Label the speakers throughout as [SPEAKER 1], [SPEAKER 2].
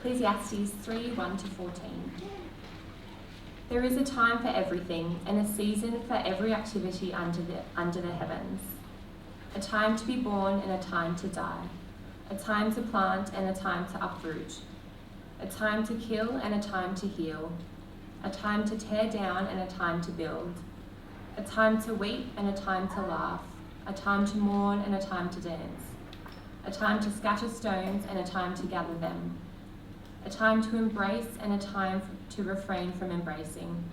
[SPEAKER 1] Ecclesiastes 3:1-14. There is a time for everything and a season for every activity under the heavens. A time to be born and a time to die. A time to plant and a time to uproot. A time to kill and a time to heal. A time to tear down and a time to build. A time to weep and a time to laugh. A time to mourn and a time to dance. A time to scatter stones and a time to gather them. A time to embrace and a time to refrain from embracing.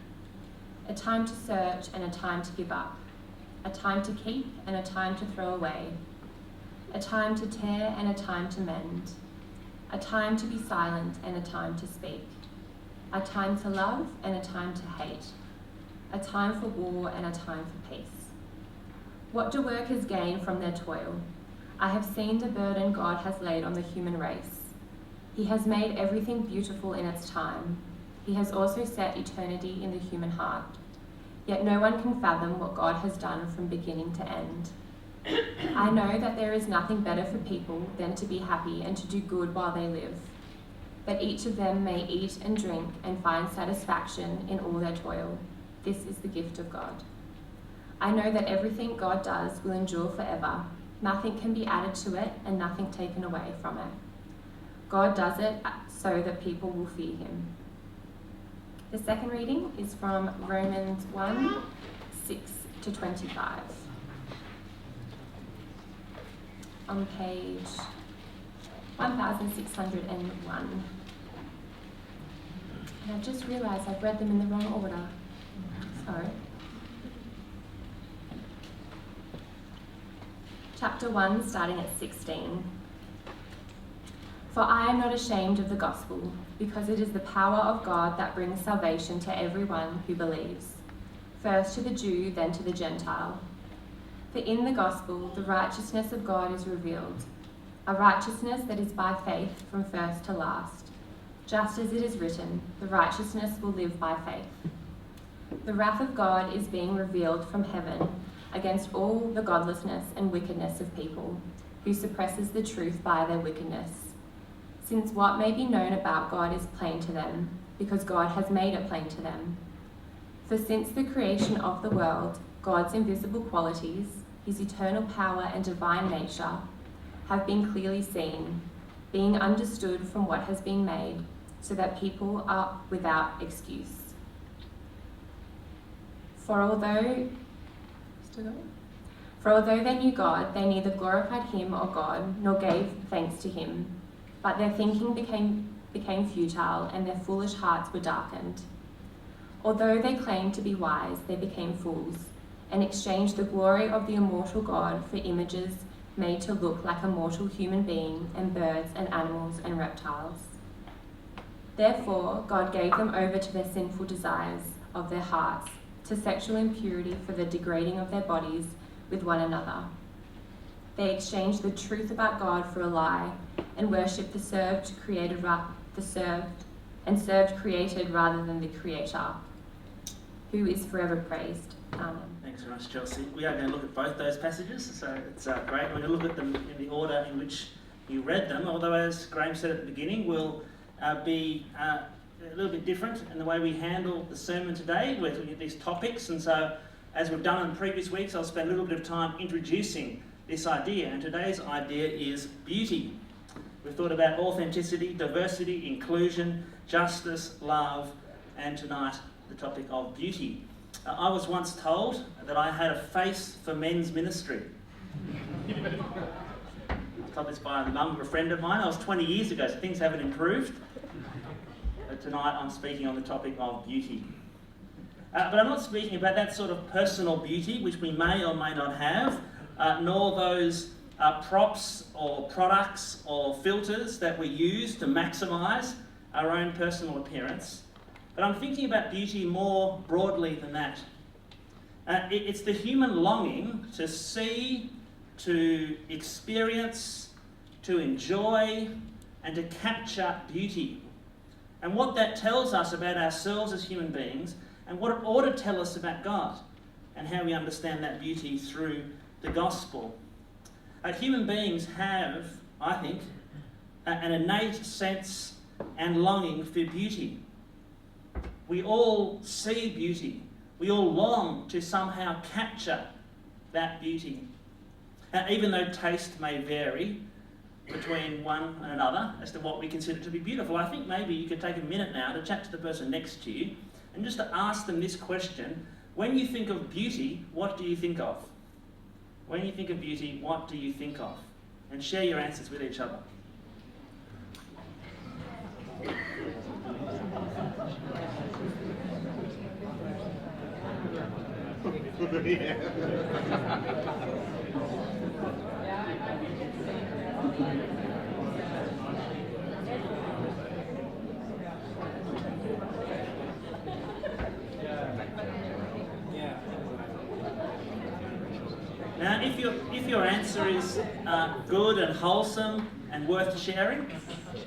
[SPEAKER 1] A time to search and a time to give up. A time to keep and a time to throw away. A time to tear and a time to mend. A time to be silent and a time to speak. A time to love and a time to hate. A time for war and a time for peace. What do workers gain from their toil? I have seen the burden God has laid on the human race. He has made everything beautiful in its time. He has also set eternity in the human heart. Yet no one can fathom what God has done from beginning to end. I know that there is nothing better for people than to be happy and to do good while they live. But each of them may eat and drink and find satisfaction in all their toil. This is the gift of God. I know that everything God does will endure forever. Nothing can be added to it and nothing taken away from it. God does it so that people will fear him. The second reading is from Romans 1:6-25. On page 1601. And I've just realised I've read them in the wrong order. Sorry. Chapter 1, starting at 16. For I am not ashamed of the gospel, because it is the power of God that brings salvation to everyone who believes, first to the Jew, then to the Gentile. For in the gospel, the righteousness of God is revealed, a righteousness that is by faith from first to last. Just as it is written, the righteousness will live by faith. The wrath of God is being revealed from heaven against all the godlessness and wickedness of people, who suppresses the truth by their wickedness. Since what may be known about God is plain to them, because God has made it plain to them. For since the creation of the world, God's invisible qualities, his eternal power and divine nature, have been clearly seen, being understood from what has been made, so that people are without excuse. For although they knew God, they neither glorified him or God, nor gave thanks to him. But their thinking became futile, and their foolish hearts were darkened. Although they claimed to be wise, they became fools, and exchanged the glory of the immortal God for images made to look like a mortal human being, and birds and animals and reptiles. Therefore, God gave them over to their sinful desires of their hearts, to sexual impurity for the degrading of their bodies with one another. They exchanged the truth about God for a lie, and worshipped served created rather than the Creator, who is forever praised. Amen.
[SPEAKER 2] Thanks very much, Chelsea. We are going to look at both those passages, so it's great. We're going to look at them in the order in which you read them, although as Graham said at the beginning, we'll be a little bit different in the way we handle the sermon today. We're looking at these topics, and so as we've done in previous weeks, I'll spend a little bit of time introducing this idea, and today's idea is beauty. We've thought about authenticity, diversity, inclusion, justice, love, and tonight the topic of beauty. I was once told that I had a face for men's ministry. I was told this by the mum of a friend of mine. I was 20 years ago, so things haven't improved. But tonight I'm speaking on the topic of beauty. But I'm not speaking about that sort of personal beauty, which we may or may not have, nor those props or products or filters that we use to maximise our own personal appearance. But I'm thinking about beauty more broadly than that. It's the human longing to see, to experience, to enjoy, and to capture beauty. And what that tells us about ourselves as human beings, and what it ought to tell us about God, and how we understand that beauty through the gospel. Human beings have, I think, an innate sense and longing for beauty. We all see beauty. We all long to somehow capture that beauty. Even though taste may vary between one and another as to what we consider to be beautiful, I think maybe you could take a minute now to chat to the person next to you and just to ask them this question: when you think of beauty, what do you think of? When you think of beauty, what do you think of? And share your answers with each other. Now, if your answer is good and wholesome and worth sharing,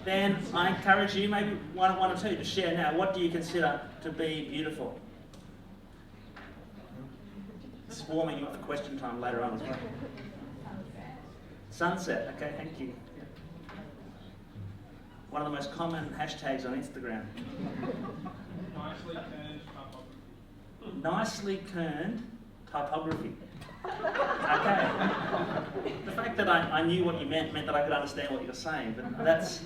[SPEAKER 2] then I encourage you, maybe one or two, to share now. What do you consider to be beautiful? It's warming you up for question time later on as well. Sunset. Okay, thank you. One of the most common hashtags on Instagram.
[SPEAKER 3] Nicely kerned typography.
[SPEAKER 2] Nicely kerned typography. Okay. The fact that I knew what you meant that I could understand what you were saying, but that's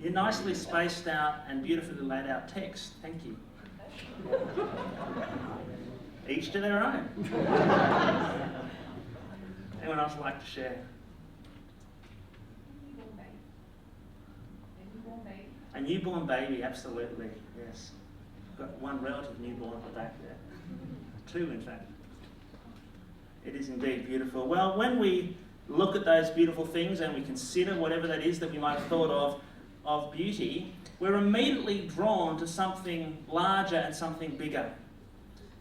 [SPEAKER 2] your nicely spaced out and beautifully laid out text. Thank you. Each to their own. Anyone else like to share? A newborn baby, absolutely, yes. Got one relative newborn at the back there. Two, in fact. It is indeed beautiful. Well, when we look at those beautiful things and we consider whatever that is that we might have thought of beauty, we're immediately drawn to something larger and something bigger.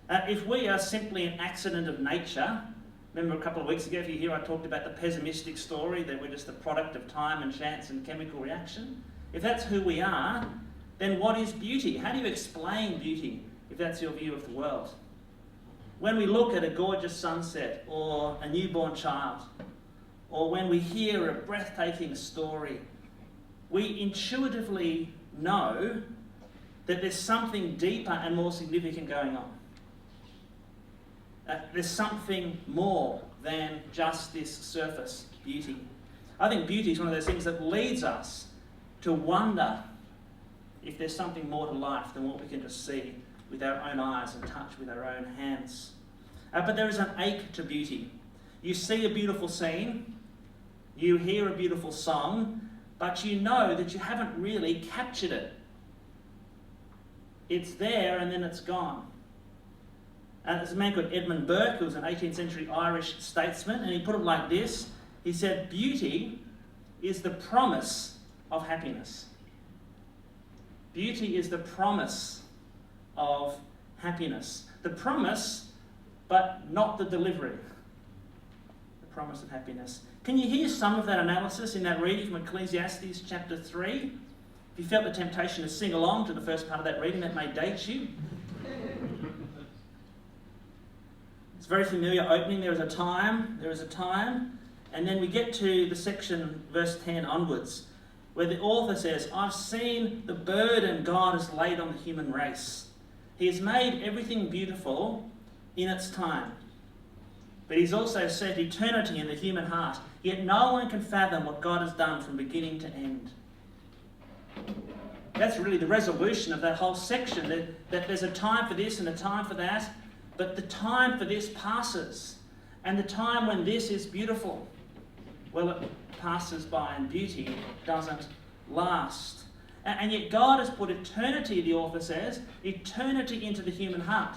[SPEAKER 2] If we are simply an accident of nature, remember a couple of weeks ago, if you hear, I talked about the pessimistic story, that we're just the product of time and chance and chemical reaction. If that's who we are, then what is beauty? How do you explain beauty if that's your view of the world? When we look at a gorgeous sunset or a newborn child, or when we hear a breathtaking story, we intuitively know that there's something deeper and more significant going on. There's something more than just this surface beauty. I think beauty is one of those things that leads us to wonder if there's something more to life than what we can just see with our own eyes and touch with our own hands. But there is an ache to beauty. You see a beautiful scene, you hear a beautiful song, but you know that you haven't really captured it. It's there and then it's gone. There's a man called Edmund Burke, who was an 18th century Irish statesman, and he put it like this. He said, beauty is the promise of happiness. Beauty is the promise of happiness. The promise, but not the delivery. The promise of happiness. Can you hear some of that analysis in that reading from Ecclesiastes chapter 3? If you felt the temptation to sing along to the first part of that reading, that may date you. It's very familiar opening. There is a time, and then we get to the section, verse 10 onwards, where the author says, I've seen the burden God has laid on the human race. He has made everything beautiful in its time. But he's also set eternity in the human heart. Yet no one can fathom what God has done from beginning to end. That's really the resolution of that whole section, that there's a time for this and a time for that, but the time for this passes. And the time when this is beautiful, well, it passes by, and beauty doesn't last. And yet God has put eternity, the author says, eternity into the human heart.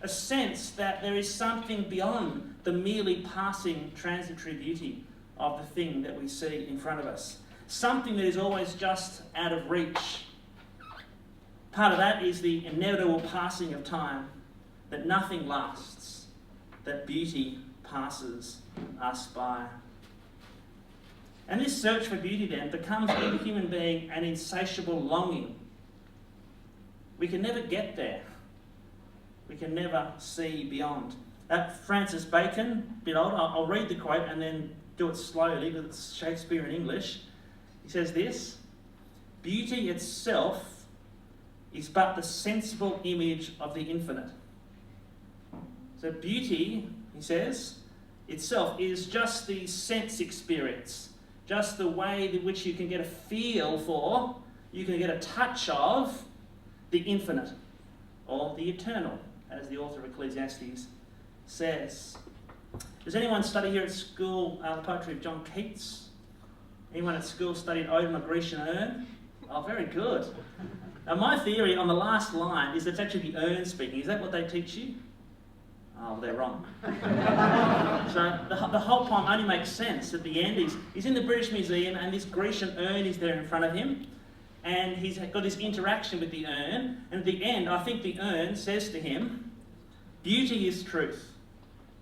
[SPEAKER 2] A sense that there is something beyond the merely passing transitory beauty of the thing that we see in front of us. Something that is always just out of reach. Part of that is the inevitable passing of time, that nothing lasts, that beauty passes us by. And this search for beauty then becomes in the human being an insatiable longing. We can never get there. We can never see beyond. Francis Bacon, a bit old, I'll read the quote and then do it slowly because it's Shakespeare in English. He says this, beauty itself is but the sensible image of the infinite. So beauty, he says, itself is just the sense experience, just the way in which you can get a feel for, you can get a touch of the infinite or the eternal, as the author of Ecclesiastes says. Does anyone study here at school the poetry of John Keats? Anyone at school studied Ode on a Grecian Urn? Oh, very good. Now, my theory on the last line is it's actually the urn speaking. Is that what they teach you? Oh, well, they're wrong. So the whole poem only makes sense at the end. He's in the British Museum and this Grecian urn is there in front of him. And he's got this interaction with the urn. And at the end, I think the urn says to him, beauty is truth.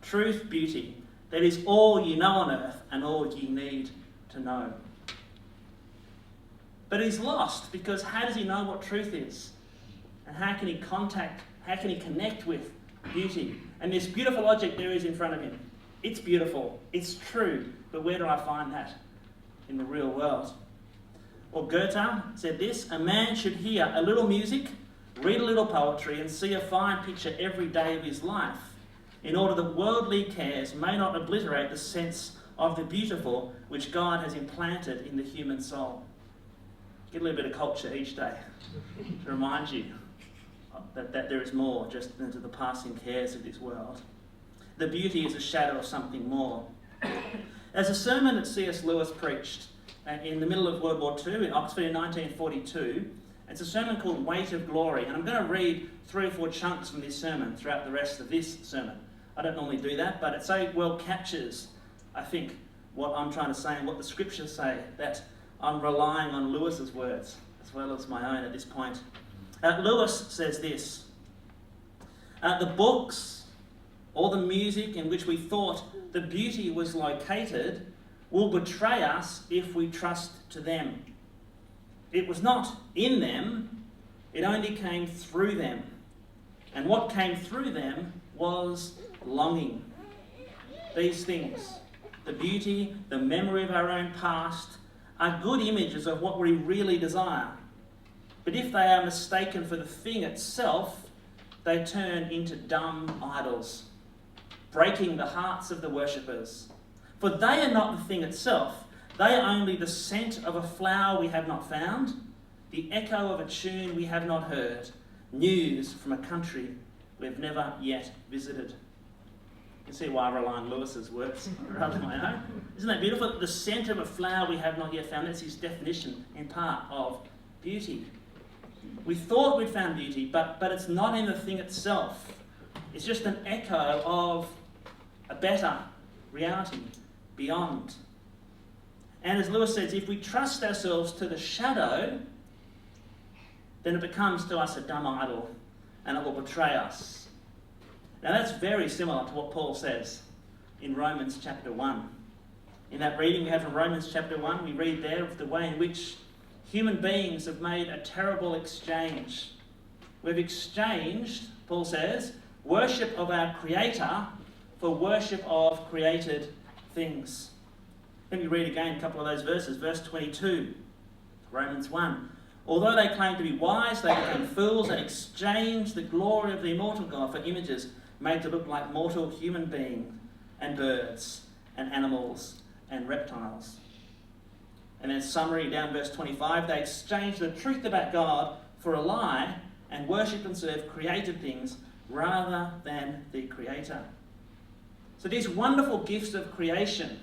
[SPEAKER 2] Truth, beauty. That is all you know on earth and all you need to know. But he's lost because how does he know what truth is? And how can he connect with beauty? And this beautiful object there is in front of him. It's beautiful, it's true, but where do I find that in the real world? Or Goethe said this, a man should hear a little music, read a little poetry, and see a fine picture every day of his life, in order that worldly cares may not obliterate the sense of the beautiful which God has implanted in the human soul. Get a little bit of culture each day to remind you that there is more just than to the passing cares of this world. The beauty is a shadow of something more. There's a sermon that C.S. Lewis preached in the middle of World War II in Oxford in 1942. It's a sermon called Weight of Glory, and I'm going to read 3 or 4 chunks from this sermon throughout the rest of this sermon. I don't normally do that, but it so well captures, I think, what I'm trying to say and what the scriptures say, that I'm relying on Lewis's words as well as my own at this point. Lewis says this, the books or the music in which we thought the beauty was located will betray us if we trust to them. It was not in them, it only came through them. And what came through them was longing. These things, the beauty, the memory of our own past, are good images of what we really desire. But if they are mistaken for the thing itself, they turn into dumb idols, breaking the hearts of the worshippers. For they are not the thing itself, they are only the scent of a flower we have not found, the echo of a tune we have not heard, news from a country we have never yet visited. You see why I rely on Lewis's words rather than my own. Isn't that beautiful? The scent of a flower we have not yet found. That's his definition in part of beauty. We thought we'd found beauty, but it's not in the thing itself. It's just an echo of a better reality beyond. And as Lewis says, if we trust ourselves to the shadow, then it becomes to us a dumb idol and it will betray us. Now that's very similar to what Paul says in Romans chapter 1. In that reading we have from Romans chapter 1, we read there of the way in which human beings have made a terrible exchange. We've exchanged, Paul says, worship of our Creator for worship of created things. Let me read again a couple of those verses. Verse 22, Romans 1. Although they claimed to be wise, they became fools and exchanged the glory of the immortal God for images made to look like mortal human beings and birds and animals and reptiles. And then summary down verse 25, they exchanged the truth about God for a lie and worshipped and served created things rather than the Creator. So these wonderful gifts of creation,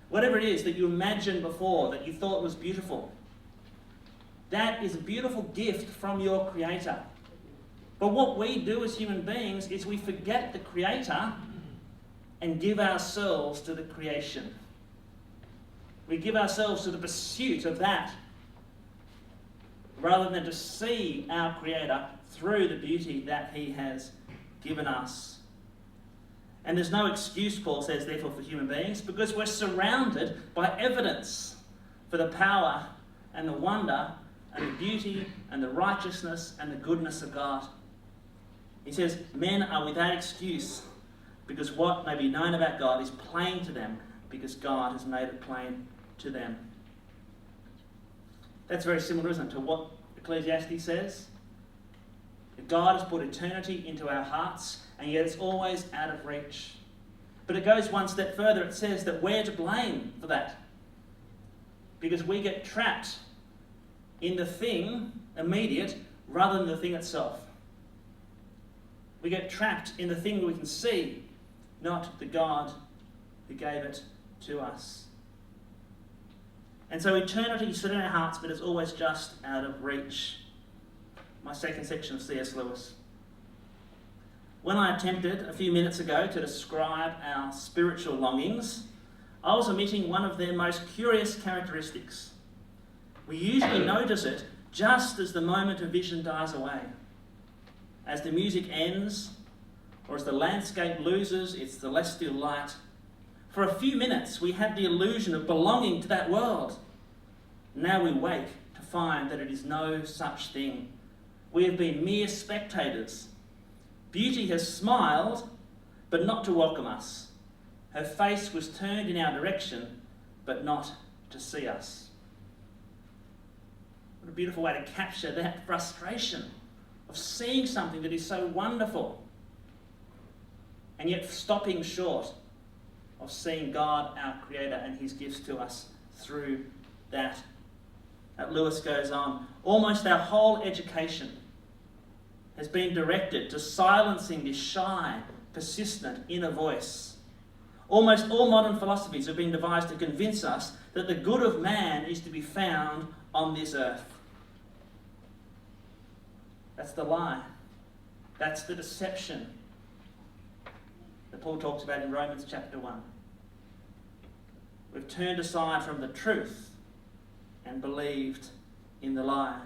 [SPEAKER 2] whatever it is that you imagined before, that you thought was beautiful, that is a beautiful gift from your Creator. But what we do as human beings is we forget the Creator and give ourselves to the creation. We give ourselves to the pursuit of that rather than to see our Creator through the beauty that He has given us. And there's no excuse, Paul says, therefore, for human beings, because we're surrounded by evidence for the power and the wonder and the beauty and the righteousness and the goodness of God. He says, men are without excuse because what may be known about God is plain to them because God has made it plain to them. That's very similar, isn't it, to what Ecclesiastes says? That God has put eternity into our hearts, and yet it's always out of reach. But it goes one step further. It says that we're to blame for that, because we get trapped in the thing immediate rather than the thing itself. We get trapped in the thing we can see, not the God who gave it to us. And so eternity is set in our hearts, but it's always just out of reach. My second section of C.S. Lewis. When I attempted a few minutes ago to describe our spiritual longings, I was omitting one of their most curious characteristics. We usually notice it just as the moment of vision dies away. As the music ends, or as the landscape loses its celestial light, for a few minutes we have the illusion of belonging to that world. Now we wake to find that it is no such thing. We have been mere spectators. Beauty has smiled, but not to welcome us. Her face was turned in our direction, but not to see us. What a beautiful way to capture that frustration of seeing something that is so wonderful, and yet stopping short of seeing God, our Creator, and His gifts to us through that. Lewis goes on, almost our whole education has been directed to silencing this shy, persistent inner voice. Almost all modern philosophies have been devised to convince us that the good of man is to be found on this earth. That's the lie. That's the deception that Paul talks about in Romans chapter 1. We've turned aside from the truth and believed in the lie.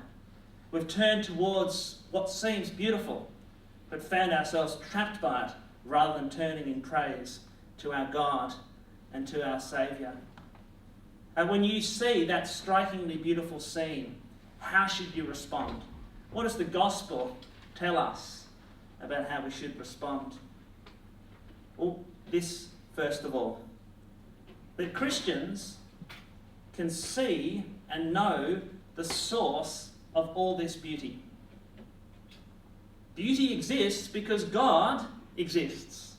[SPEAKER 2] We've turned towards what seems beautiful, but found ourselves trapped by it rather than turning in praise to our God and to our Saviour. And when you see that strikingly beautiful scene, how should you respond? What does the gospel tell us about how we should respond? Well, this first of all, that Christians can see and know the source of all this beauty. Beauty exists because God exists.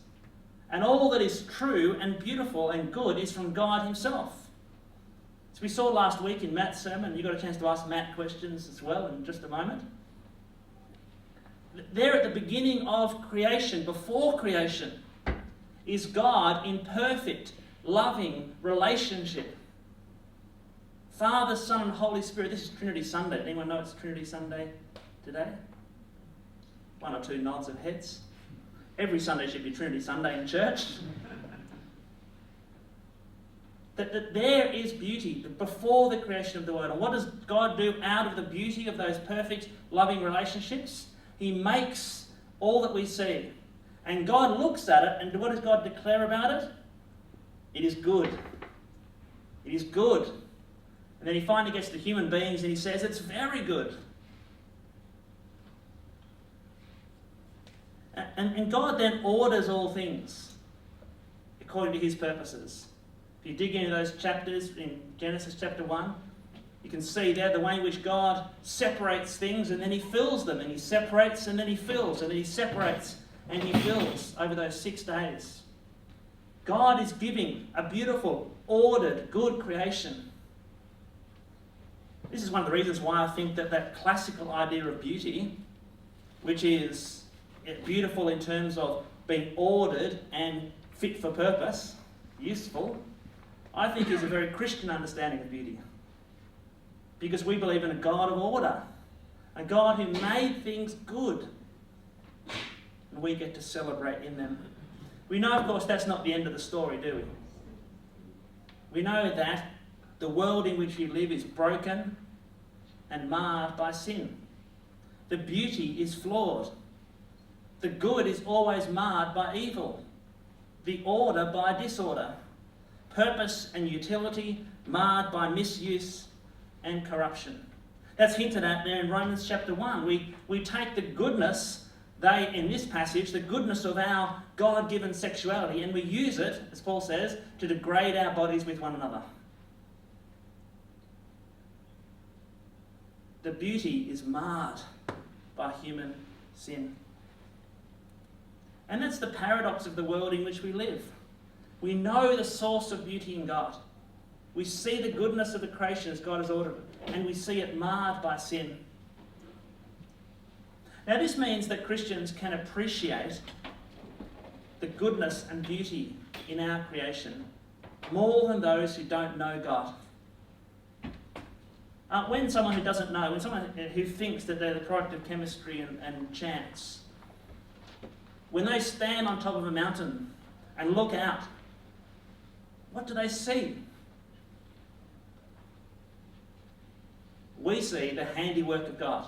[SPEAKER 2] And all that is true and beautiful and good is from God Himself. As we saw last week in Matt's sermon, you got a chance to ask Matt questions as well in just a moment. There at the beginning of creation, before creation, is God in perfect, loving relationship. Father, Son, and Holy Spirit. This is Trinity Sunday. Anyone know it's Trinity Sunday today? One or two nods of heads. Every Sunday should be Trinity Sunday in church. That there is beauty before the creation of the world. And what does God do out of the beauty of those perfect, loving relationships? He makes all that we see. And God looks at it, and what does God declare about it? It is good. It is good. And then He finally gets to human beings and He says, it's very good. And God then orders all things according to His purposes. If you dig into those chapters in Genesis chapter 1, you can see there the way in which God separates things and then He fills them, and He separates and then He fills, and then He separates and He fills over those 6 days. God is giving a beautiful, ordered, good creation. This is one of the reasons why I think that classical idea of beauty, which is beautiful in terms of being ordered and fit for purpose, useful, I think is a very Christian understanding of beauty. Because we believe in a God of order, a God who made things good, and we get to celebrate in them. We know, of course, that's not the end of the story, do we? We know that the world in which we live is broken and marred by sin. The beauty is flawed. The good is always marred by evil. The order by disorder. Purpose and utility marred by misuse and corruption. That's hinted at there in Romans chapter 1. We take the goodness, in this passage, the goodness of our God-given sexuality, and we use it, as Paul says, to degrade our bodies with one another. the beauty is marred by human sin. And that's the paradox of the world in which we live. We know the source of beauty in God. We see the goodness of the creation as God has ordered it, and we see it marred by sin. Now this means that Christians can appreciate the goodness and beauty in our creation more than those who don't know God. When someone who doesn't know, when someone who thinks that they're the product of chemistry and chance, when they stand on top of a mountain and look out, what do they see? We see the handiwork of God.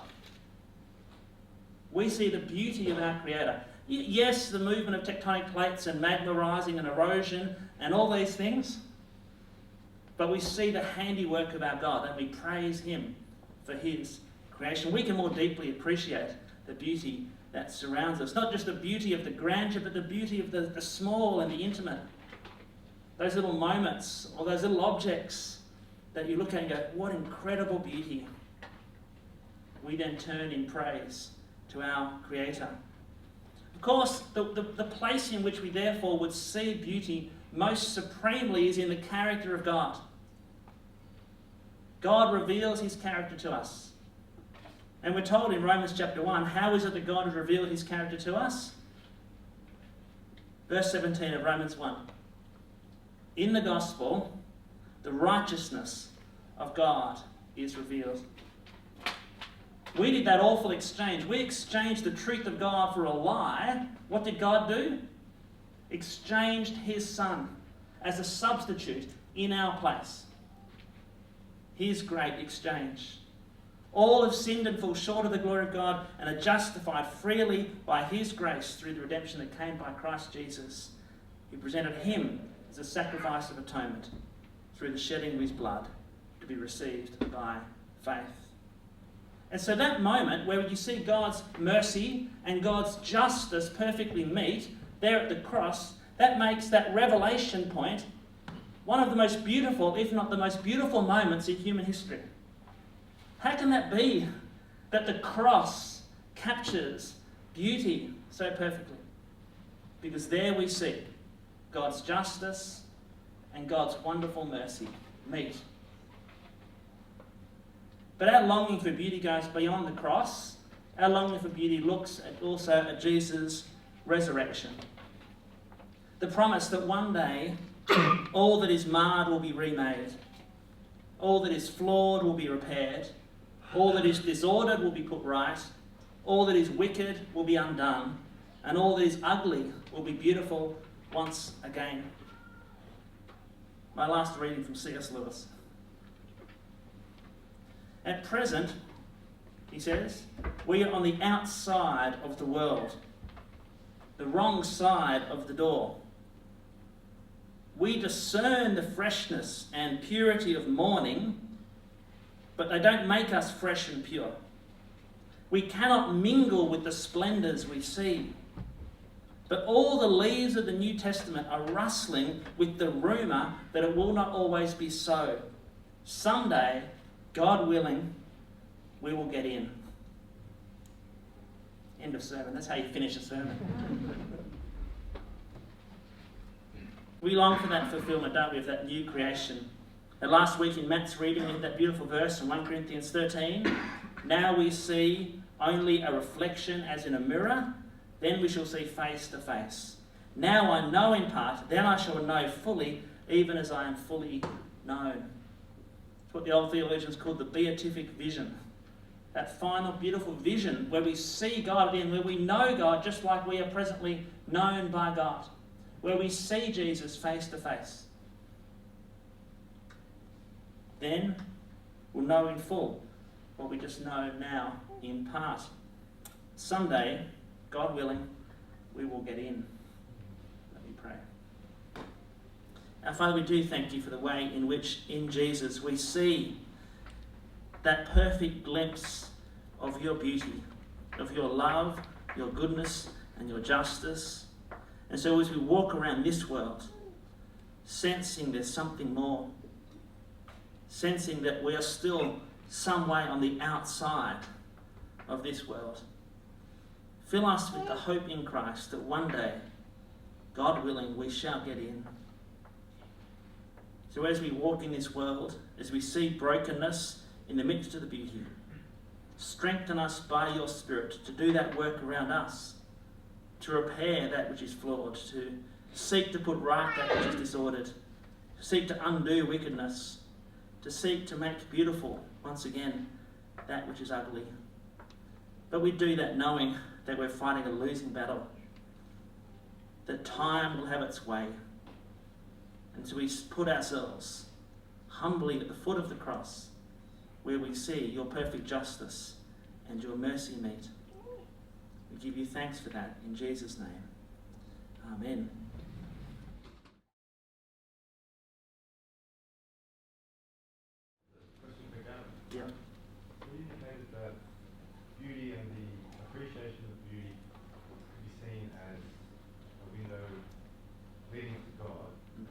[SPEAKER 2] We see the beauty of our Creator. Yes, the movement of tectonic plates and magma rising and erosion and all these things, but we see the handiwork of our God and we praise Him for His creation. We can more deeply appreciate the beauty that surrounds us. Not just the beauty of the grandeur, but the beauty of the small and the intimate. Those little moments or those little objects that you look at and go, what incredible beauty. We then turn in praise to our Creator. Of course, the place in which we therefore would see beauty most supremely is in the character of God. God reveals His character to us. And we're told in Romans chapter 1, how is it that God has revealed His character to us? Verse 17 of Romans 1. In the gospel, the righteousness of God is revealed. We did that awful exchange. We exchanged the truth of God for a lie. What did God do? Exchanged His Son as a substitute in our place. His great exchange. All have sinned and fall short of the glory of God and are justified freely by His grace through the redemption that came by Christ Jesus, who presented Him as a sacrifice of atonement through the shedding of His blood to be received by faith. And so that moment where you see God's mercy and God's justice perfectly meet there at the cross, that makes that revelation point one of the most beautiful, if not the most beautiful moments in human history. How can that be that the cross captures beauty so perfectly? Because there we see God's justice and God's wonderful mercy meet. But our longing for beauty goes beyond the cross. Our longing for beauty looks also at Jesus' resurrection. The promise that one day all that is marred will be remade. All that is flawed will be repaired. All that is disordered will be put right. All that is wicked will be undone. And all that is ugly will be beautiful once again. My last reading from C.S. Lewis. At present, he says, we are on the outside of the world, the wrong side of the door. We discern the freshness and purity of morning, but they don't make us fresh and pure. We cannot mingle with the splendours we see. But all the leaves of the New Testament are rustling with the rumour that it will not always be so. Someday, God willing, we will get in. End of sermon. That's how you finish a sermon. We long for that fulfilment, don't we, of that new creation. And last week in Matt's reading, we had that beautiful verse from 1 Corinthians 13. Now we see only a reflection as in a mirror, then we shall see face to face. Now I know in part, then I shall know fully, even as I am fully known. It's what the old theologians called the beatific vision. That final beautiful vision where we see God again, where we know God just like we are presently known by God. Where we see Jesus face to face. Then we'll know in full what we just know now in part. Someday, God willing, we will get in. Let me pray. Our Father, we do thank you for the way in which in Jesus we see that perfect glimpse of your beauty, of your love, your goodness, and your justice. And so as we walk around this world, sensing there's something more, sensing that we are still some way on the outside of this world. Fill us with the hope in Christ that one day, God willing, we shall get in. So as we walk in this world, as we see brokenness in the midst of the beauty, strengthen us by your Spirit to do that work around us, to repair that which is flawed, to seek to put right that which is disordered, to seek to undo wickedness, to seek to make beautiful, once again, that which is ugly. But we do that knowing that we're fighting a losing battle, that time will have its way. And so we put ourselves humbly at the foot of the cross, where we see your perfect justice and your mercy meet. We give you thanks for that in Jesus' name. Amen.
[SPEAKER 4] Question for Gavin.
[SPEAKER 2] Yeah.
[SPEAKER 4] You indicated that beauty and the appreciation of beauty can be seen as a window leading to God and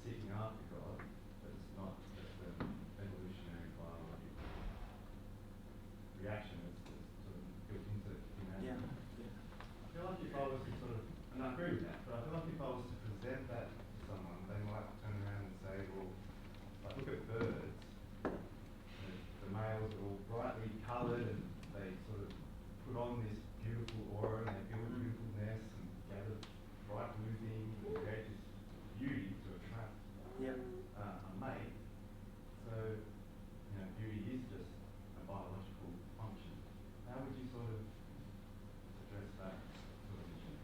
[SPEAKER 4] seeking after God, but it's not just an evolutionary biological reaction, it's sort of built into humanity.
[SPEAKER 2] Yeah.
[SPEAKER 4] I feel like if I was to sort of, and I agree with that, but I feel like if I was to present that to someone, they might turn around and say, well, like, look at birds. The males are all brightly coloured and they sort of put on this beautiful aura and they build beautiful nests and gather bright blue things and create this beauty to attract
[SPEAKER 2] Yeah.
[SPEAKER 4] a mate. So, beauty is just a biological function. How would you sort of address that sort of issue?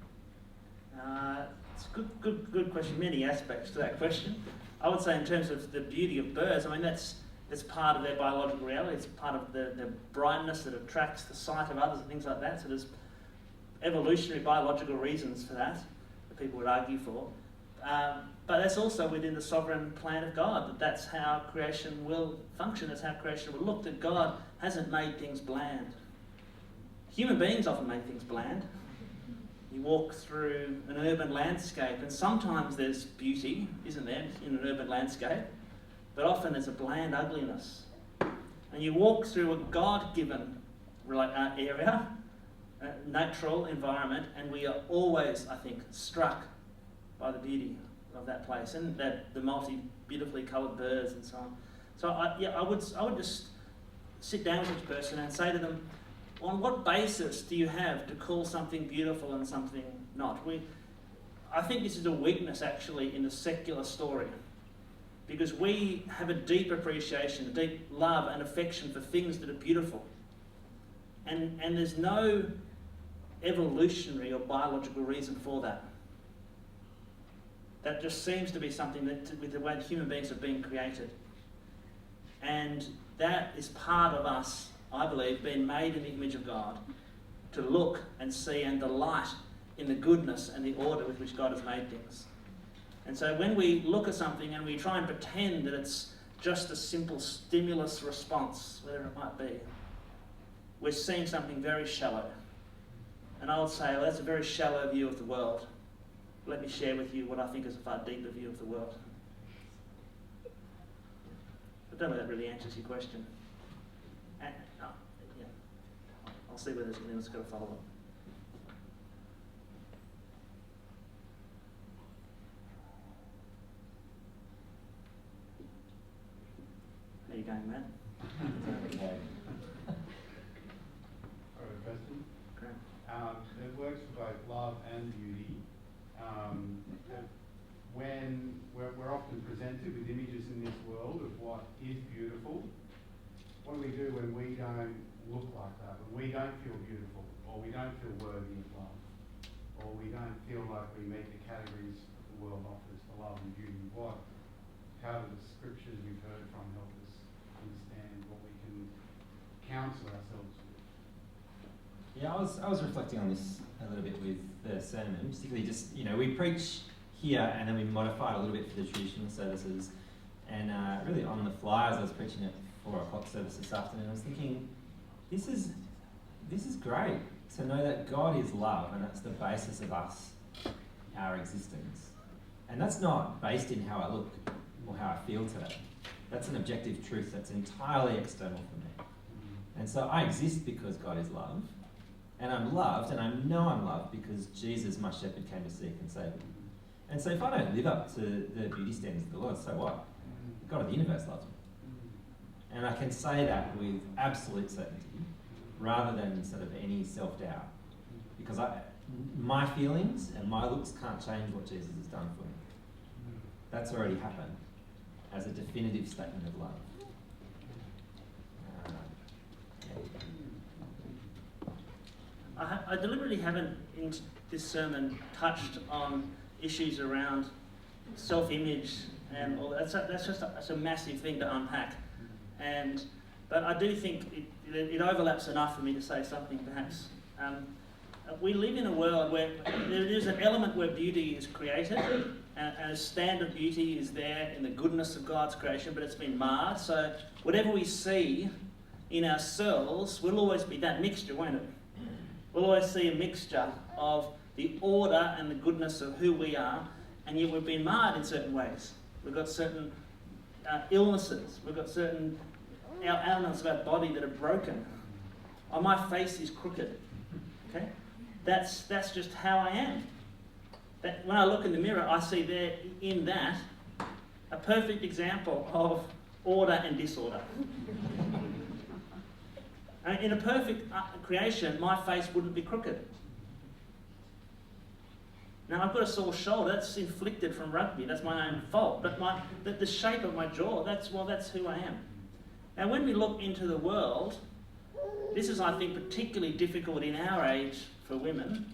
[SPEAKER 2] It's a good question. Many aspects to that question. I would say in terms of the beauty of birds, I mean, that's part of their biological reality. It's part of the brightness that attracts the sight of others and things like that. So there's evolutionary biological reasons for that people would argue for. But that's also within the sovereign plan of God, that's how creation will function, that's how creation will look, that God hasn't made things bland. Human beings often make things bland. You walk through an urban landscape and sometimes there's beauty, isn't there, in an urban landscape, but often there's a bland ugliness. And you walk through a God-given area, a natural environment, and we are always, I think, struck by the beauty of that place and the beautifully coloured birds and so on. So I would just sit down with each person and say to them, on what basis do you have to call something beautiful and something not? I think this is a weakness actually in the secular story, because we have a deep appreciation, a deep love and affection for things that are beautiful. And there's no evolutionary or biological reason for that. That just seems to be something that, with the way that human beings have been created. And that is part of us, I believe, being made in the image of God, to look and see and delight in the goodness and the order with which God has made things. And so when we look at something and we try and pretend that it's just a simple stimulus response, whatever it might be, we're seeing something very shallow. And I would say, well, that's a very shallow view of the world. Let me share with you what I think is a far deeper view of the world. I don't know if that really answers your question. I'll see whether there's anything that's got a follow-up. How you going, Matt?
[SPEAKER 5] Okay.
[SPEAKER 4] All right, question.
[SPEAKER 2] Great.
[SPEAKER 4] It works for both love and beauty. When we're often presented with images in this world of what is beautiful, what do we do when we don't look like that, when we don't feel beautiful, or we don't feel worthy of love, or we don't feel like we meet the categories the world offers for love and beauty? How do the scriptures we've heard from help us understand what we can counsel ourselves with?
[SPEAKER 5] Yeah, I was reflecting on this a little bit with the sermon, particularly just, we preach here and then we modify it a little bit for the traditional services. And really on the fly, as I was preaching at 4 o'clock service this afternoon, I was thinking, this is great to know that God is love, and that's the basis of our existence. And that's not based in how I look or how I feel today. That's an objective truth that's entirely external for me. And so I exist because God is love, and I'm loved, and I know I'm loved because Jesus, my shepherd, came to seek and save me. And so if I don't live up to the beauty standards of the Lord, so what? The God of the universe loves me. And I can say that with absolute certainty, rather than sort of any self-doubt. Because my feelings and my looks can't change what Jesus has done for me. That's already happened as a definitive statement of love.
[SPEAKER 2] I deliberately haven't, in this sermon, touched on issues around self-image and all that. That's a massive thing to unpack. But I do think it overlaps enough for me to say something perhaps. We live in a world where there is an element where beauty is created, and a standard beauty is there in the goodness of God's creation, but it's been marred. So whatever we see in ourselves will always be that mixture, won't it? We'll always see a mixture of the order and the goodness of who we are, and yet we've been marred in certain ways. We've got certain illnesses. We've got certain elements of our body that are broken. Oh, my face is crooked. Okay, that's just how I am. That when I look in the mirror, I see there in that a perfect example of order and disorder. In a perfect creation, my face wouldn't be crooked. Now, I've got a sore shoulder. That's inflicted from rugby. That's my own fault. But the shape of my jaw, that's who I am. Now, when we look into the world, this is, I think, particularly difficult in our age for women.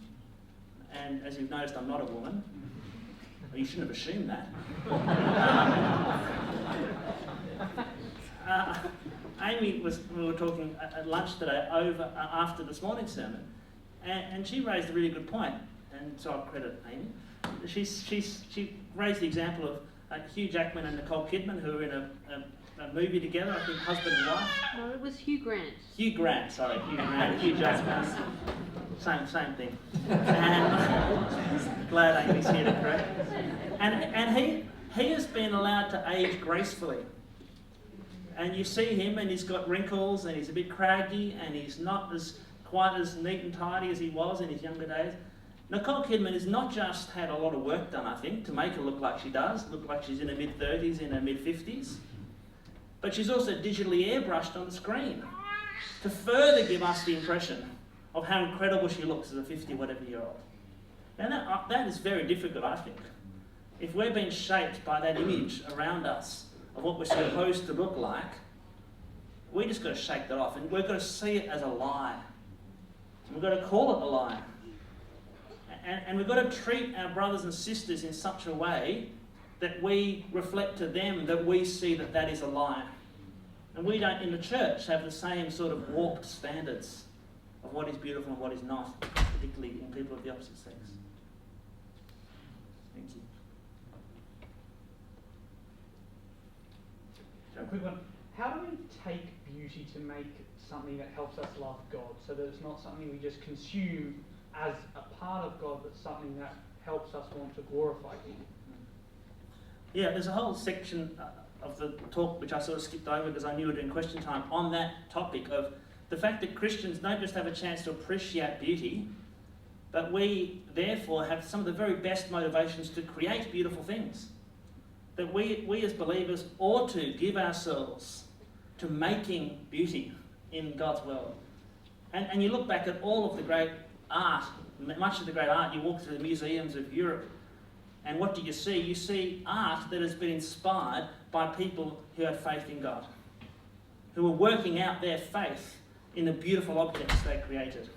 [SPEAKER 2] And as you've noticed, I'm not a woman. Well, you shouldn't have assumed that. Amy we were talking at lunch today after this morning's sermon, and she raised a really good point, and so I'll credit Amy. She raised the example of Hugh Jackman and Nicole Kidman, who were in a movie together, I think husband and wife.
[SPEAKER 6] No, it was Hugh Grant.
[SPEAKER 2] Hugh Grant, sorry, Hugh Grant, Hugh Jackman. Same thing. And glad Amy's here to correct. And he has been allowed to age gracefully. And you see him, and he's got wrinkles, and he's a bit craggy, and he's not quite as neat and tidy as he was in his younger days. Nicole Kidman has not just had a lot of work done, I think, to make her look like she does, look like she's in her mid-30s, in her mid-50s, but she's also digitally airbrushed on the screen to further give us the impression of how incredible she looks as a 50-whatever-year-old. And that is very difficult, I think. If we're being shaped by that image around us of what we're supposed to look like, we just got to shake that off, and we've got to see it as a lie. And we've got to call it a lie. And we've got to treat our brothers and sisters in such a way that we reflect to them that we see that is a lie. And we don't, in the church, have the same sort of warped standards of what is beautiful and what is not, particularly in people of the opposite sex. Thank you.
[SPEAKER 3] A quick one. How do we take beauty to make something that helps us love God, so that it's not something we just consume as a part of God, but something that helps us want to glorify Him?
[SPEAKER 2] Yeah, there's a whole section of the talk which I sort of skipped over because I knew we were doing question time on that topic of the fact that Christians don't just have a chance to appreciate beauty, but we therefore have some of the very best motivations to create beautiful things. That we as believers ought to give ourselves to making beauty in God's world. And you look back at all of the great art, much of the great art, you walk through the museums of Europe, and what do you see? You see art that has been inspired by people who have faith in God, who are working out their faith in the beautiful objects they created.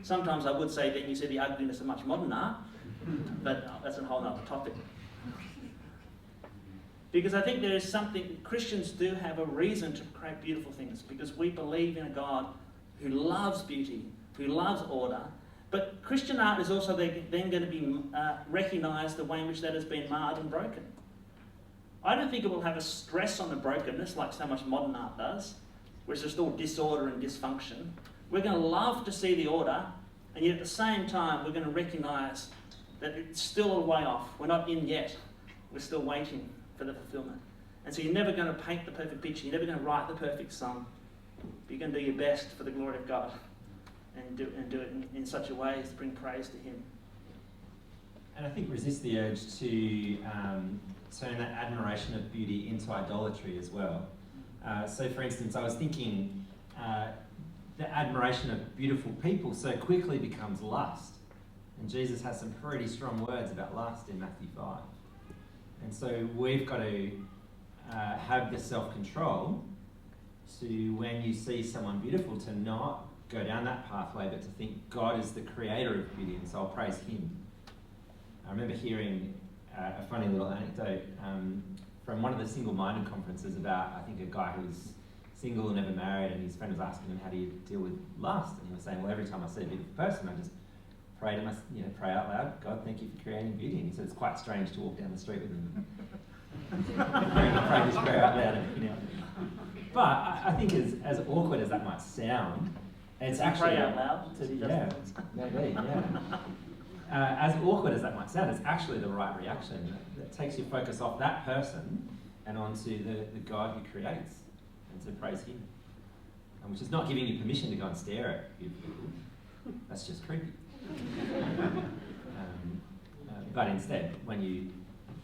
[SPEAKER 2] Sometimes I would say then you see the ugliness of much modern art, but that's a whole other topic. Because I think there is something, Christians do have a reason to create beautiful things, because we believe in a God who loves beauty, who loves order. But Christian art is also then going to be recognised the way in which that has been marred and broken. I don't think it will have a stress on the brokenness like so much modern art does, where it's just all disorder and dysfunction. We're going to love to see the order, and yet at the same time we're going to recognise that it's still a way off. We're not in yet. We're still waiting for the fulfilment. And so you're never going to paint the perfect picture, you're never going to write the perfect song, but you're going to do your best for the glory of God and do it in such a way as to bring praise to Him.
[SPEAKER 5] And I think resist the urge to turn that admiration of beauty into idolatry as well. So for instance, I was thinking the admiration of beautiful people so quickly becomes lust. And Jesus has some pretty strong words about lust in Matthew 5. And so we've got to have the self-control to, when you see someone beautiful, to not go down that pathway, but to think God is the creator of beauty, and so I'll praise Him. I remember hearing a funny little anecdote from one of the single-minded conferences about, I think, a guy who was single and never married, and his friend was asking him, how do you deal with lust? And he was saying, well, every time I see a beautiful person, I just pray to pray out loud, God, thank you for creating beauty. And he said it's quite strange to walk down the street with him. Pray this prayer out loud, But I think as awkward as that might sound, it's actually
[SPEAKER 2] pray out loud.
[SPEAKER 5] Maybe. As awkward as that might sound, it's actually the right reaction. That takes your focus off that person and onto the God who creates, and to praise Him. Which is not giving you permission to go and stare at beautiful people. That's just creepy. But instead, when you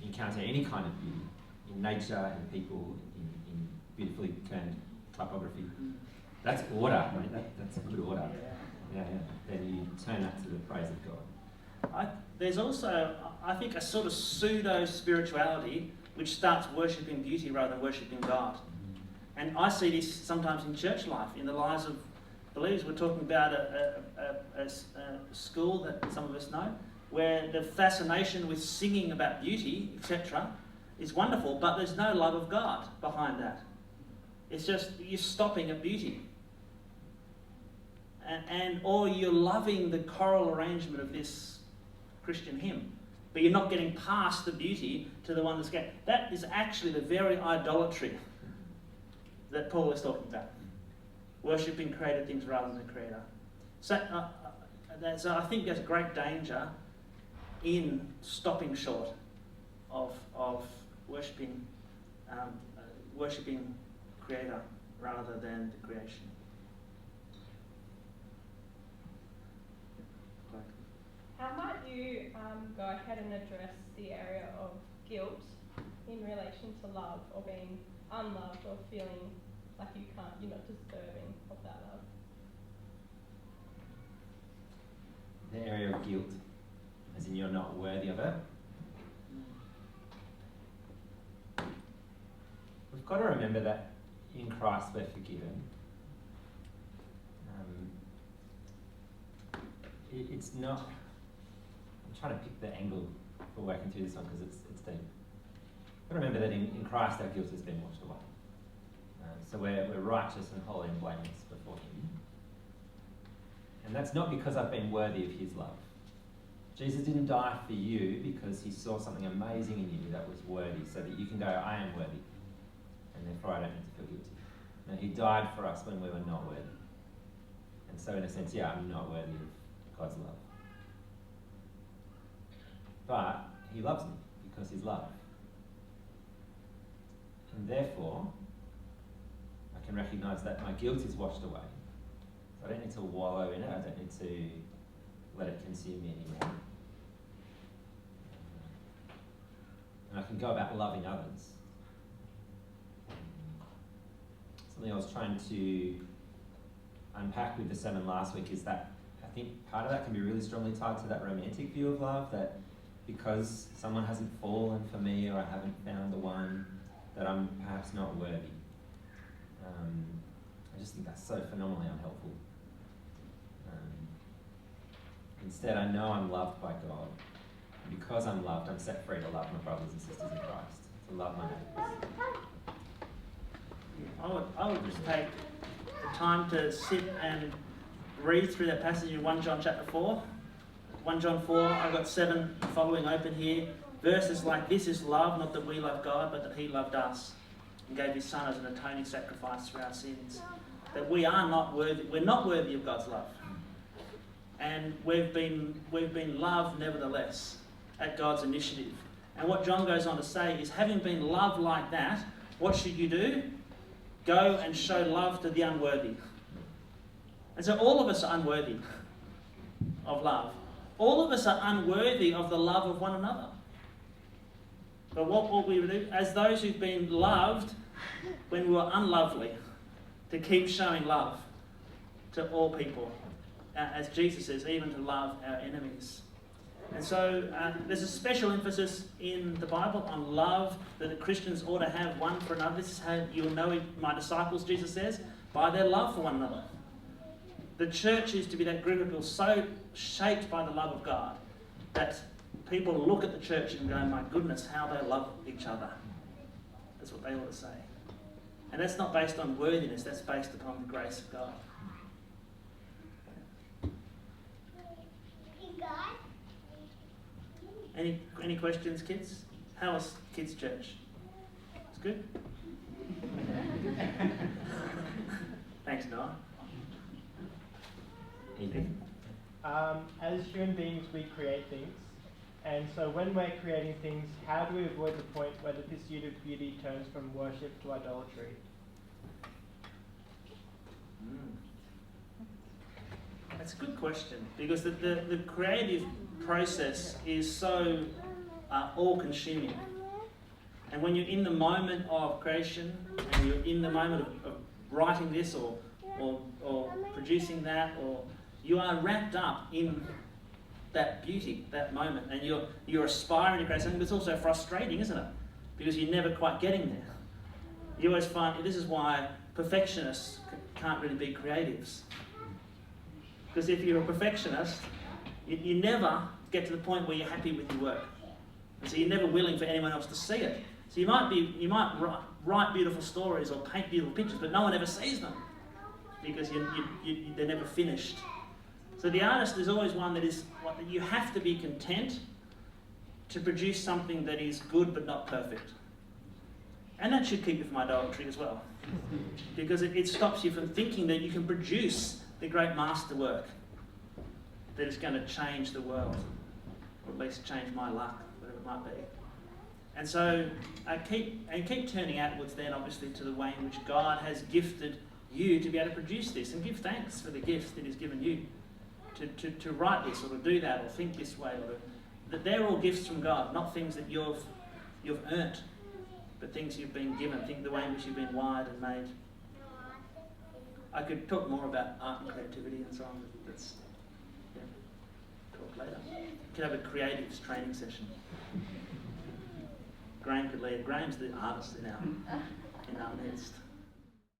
[SPEAKER 5] encounter any kind of beauty in nature, in people, in beautifully turned typography, that's order, mate. That's good order. Yeah. Then you turn that to the praise of God.
[SPEAKER 2] There's also, I think, a sort of pseudo-spirituality which starts worshipping beauty rather than worshipping God. And I see this sometimes in church life, in the lives of believers. We're talking about a school that some of us know, where the fascination with singing about beauty, etc., is wonderful, but there's no love of God behind that. It's just you're stopping at beauty. Or you're loving the choral arrangement of this Christian hymn, but you're not getting past the beauty to the one that's getting. That is actually the very idolatry that Paul is talking about. Worshipping created things rather than the Creator. So I think there's a great danger in stopping short of worshipping Creator rather than the creation.
[SPEAKER 6] How might you go ahead and address the area of guilt in relation to love, or being unloved, or feeling like you're not deserving of that love?
[SPEAKER 5] The area of guilt, as in you're not worthy of it. We've got to remember that in Christ we're forgiven. It's not. I'm trying to pick the angle for working through this one because it's deep. But remember that in Christ our guilt has been washed away. So we're righteous and holy and blameless before Him. And that's not because I've been worthy of His love. Jesus didn't die for you because He saw something amazing in you that was worthy, so that you can go, I am worthy, and therefore I don't need to feel guilty. No, He died for us when we were not worthy. And so in a sense, I'm not worthy of God's love. But He loves me because He's love. And therefore, I can recognise that my guilt is washed away. I don't need to wallow in it. I don't need to let it consume me anymore. And I can go about loving others. Something I was trying to unpack with the sermon last week is that I think part of that can be really strongly tied to that romantic view of love, that because someone hasn't fallen for me or I haven't found the one, that I'm perhaps not worthy. I just think that's so phenomenally unhelpful. Instead, I know I'm loved by God. And because I'm loved, I'm set free to love my brothers and sisters in Christ, to love my neighbours.
[SPEAKER 2] I would just take the time to sit and read through that passage in 1 John chapter 4. 1 John 4, I've got 7 following open here. Verses like, this is love, not that we love God, but that He loved us and gave His Son as an atoning sacrifice for our sins. That we are not worthy, we're not worthy of God's love. And we've been loved nevertheless at God's initiative. And what John goes on to say is, having been loved like that, what should you do? Go and show love to the unworthy. And so all of us are unworthy of love. All of us are unworthy of the love of one another. But what will we do? As those who've been loved when we were unlovely, to keep showing love to all people. As Jesus says, even to love our enemies. And so there's a special emphasis in the Bible on love that the Christians ought to have one for another. This is how you'll know my disciples, Jesus says, by their love for one another. The church is to be that group of people so shaped by the love of God that people look at the church and go, my goodness, how they love each other. That's what they ought to say. And that's not based on worthiness, that's based upon the grace of God. Any questions, kids? How was kids' church? It's good? Thanks, Noah.
[SPEAKER 5] Ethan?
[SPEAKER 7] As human beings, we create things. And so when we're creating things, how do we avoid the point where the pursuit of beauty turns from worship to idolatry?
[SPEAKER 2] That's a good question, because the creative process is so all-consuming. And when you're in the moment of creation, and you're in the moment of writing this or producing that, or you are wrapped up in that beauty, that moment, and you're aspiring to create something, but it's also frustrating, isn't it? Because you're never quite getting there. You always find, this is why perfectionists can't really be creatives. Because if you're a perfectionist, you never get to the point where you're happy with your work. And so you're never willing for anyone else to see it. So you might write beautiful stories or paint beautiful pictures, but no one ever sees them because they're never finished. So the artist is always one that is, you have to be content to produce something that is good but not perfect. And that should keep you from idolatry as well. Because it stops you from thinking that you can produce the great masterwork that is going to change the world, or at least change my luck, whatever it might be. And so keep turning outwards then, obviously, to the way in which God has gifted you to be able to produce this, and give thanks for the gifts that He's given you to write this, or to do that, or think this way, or that they're all gifts from God, not things that you've earned, but things you've been given. Think the way in which you've been wired and made. I could talk more about art and creativity and so on, but that's talk later. You could have a creatives training session. Graham could lead. Graham's the artist in our midst.